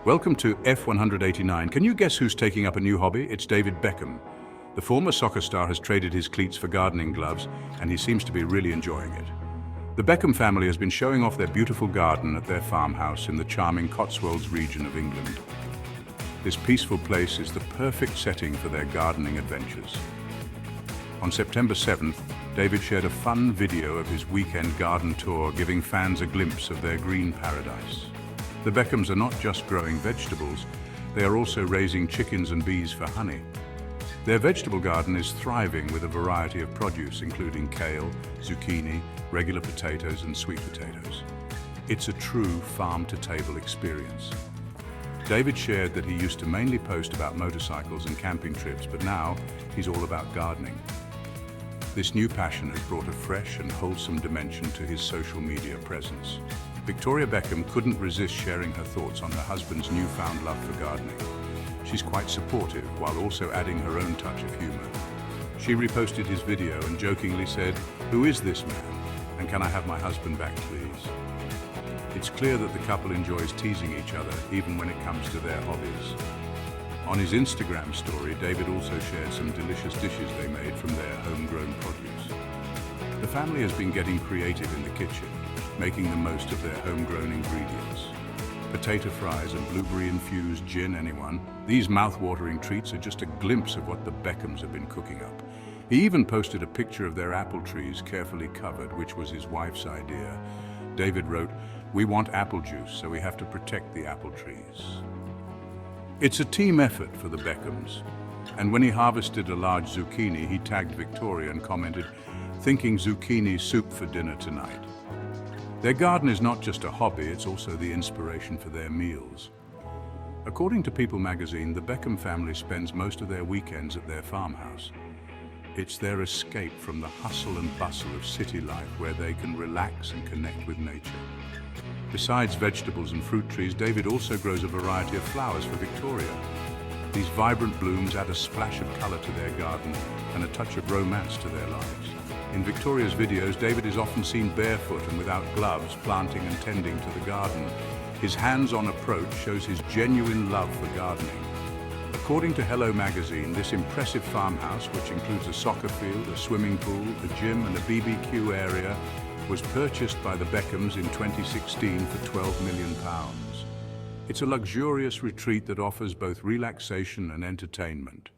Welcome to F189. Can you guess who's taking up a new hobby? It's David Beckham. The former soccer star has traded his cleats for gardening gloves, and he seems to be really enjoying it. The Beckham family has been showing off their beautiful garden at their farmhouse in the charming Cotswolds region of England. This peaceful place is the perfect setting for their gardening adventures. On September 7th, David shared a fun video of his weekend garden tour, giving fans a glimpse of their green paradise. The Beckhams are not just growing vegetables, they are also raising chickens and bees for honey. Their vegetable garden is thriving with a variety of produce, including kale, zucchini, regular potatoes, and sweet potatoes. It's a true farm-to-table experience. David shared that he used to mainly post about motorcycles and camping trips, but now he's all about gardening. This new passion has brought a fresh and wholesome dimension to his social media presence. Victoria Beckham couldn't resist sharing her thoughts on her husband's newfound love for gardening. She's quite supportive, while also adding her own touch of humor. She reposted his video and jokingly said, "Who is this man? And can I have my husband back, please?" It's clear that the couple enjoys teasing each other, even when it comes to their hobbies. On his Instagram story, David also shared some delicious dishes they made from their homegrown produce. The family has been getting creative in the kitchen, making the most of their homegrown ingredients. Potato fries and blueberry-infused gin, anyone? These mouth-watering treats are just a glimpse of what the Beckhams have been cooking up. He even posted a picture of their apple trees carefully covered, which was his wife's idea. David wrote, "We want apple juice, so we have to protect the apple trees." It's a team effort for the Beckhams. And when he harvested a large zucchini, he tagged Victoria and commented, "Thinking zucchini soup for dinner tonight." Their garden is not just a hobby, it's also the inspiration for their meals. According to People magazine, the Beckham family spends most of their weekends at their farmhouse. It's their escape from the hustle and bustle of city life, where they can relax and connect with nature. Besides vegetables and fruit trees, David also grows a variety of flowers for Victoria. These vibrant blooms add a splash of color to their garden and a touch of romance to their lives. In Victoria's videos, David is often seen barefoot and without gloves, planting and tending to the garden. His hands-on approach shows his genuine love for gardening. According to Hello magazine, this impressive farmhouse, which includes a soccer field, a swimming pool, a gym and a BBQ area, was purchased by the Beckhams in 2016 for £12 million. It's a luxurious retreat that offers both relaxation and entertainment.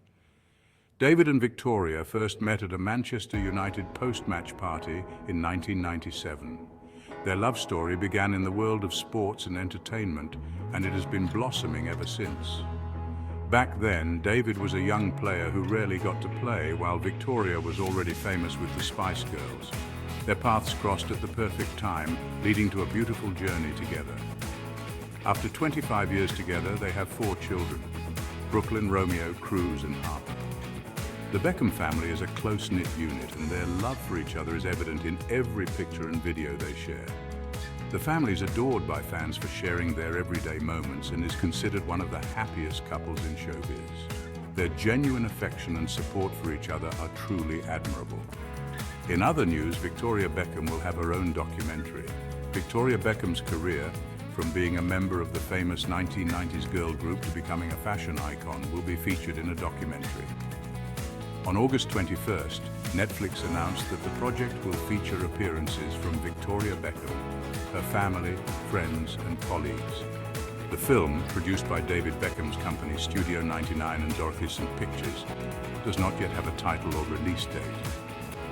David and Victoria first met at a Manchester United post-match party in 1997. Their love story began in the world of sports and entertainment, and it has been blossoming ever since. Back then, David was a young player who rarely got to play, while Victoria was already famous with the Spice Girls. Their paths crossed at the perfect time, leading to a beautiful journey together. After 25 years together, they have 4 children: Brooklyn, Romeo, Cruz, and Harper. The Beckham family is a close-knit unit, and their love for each other is evident in every picture and video they share. The family is adored by fans for sharing their everyday moments and is considered one of the happiest couples in showbiz. Their genuine affection and support for each other are truly admirable. In other news, Victoria Beckham will have her own documentary. Victoria Beckham's career, from being a member of the famous 1990s girl group to becoming a fashion icon, will be featured in a documentary. On August 21st, Netflix announced that the project will feature appearances from Victoria Beckham, her family, friends, and colleagues. The film, produced by David Beckham's company Studio 99 and Dorothy St. Pictures, does not yet have a title or release date.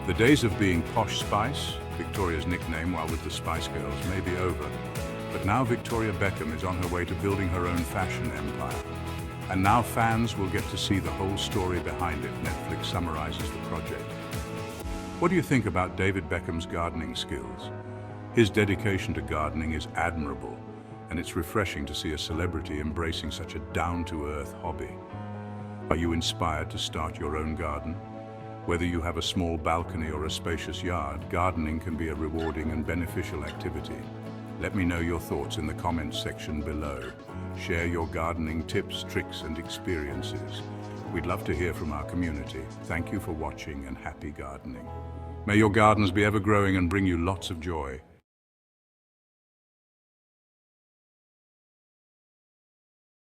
The days of being Posh Spice, Victoria's nickname while with the Spice Girls, may be over, but now Victoria Beckham is on her way to building her own fashion empire. And now fans will get to see the whole story behind it. Netflix summarizes the project. What do you think about David Beckham's gardening skills? His dedication to gardening is admirable, and it's refreshing to see a celebrity embracing such a down-to-earth hobby. Are you inspired to start your own garden? Whether you have a small balcony or a spacious yard, gardening can be a rewarding and beneficial activity. Let me know your thoughts in the comments section below. Share your gardening tips, tricks, and experiences. We'd love to hear from our community. Thank you for watching, and happy gardening. May your gardens be ever growing and bring you lots of joy.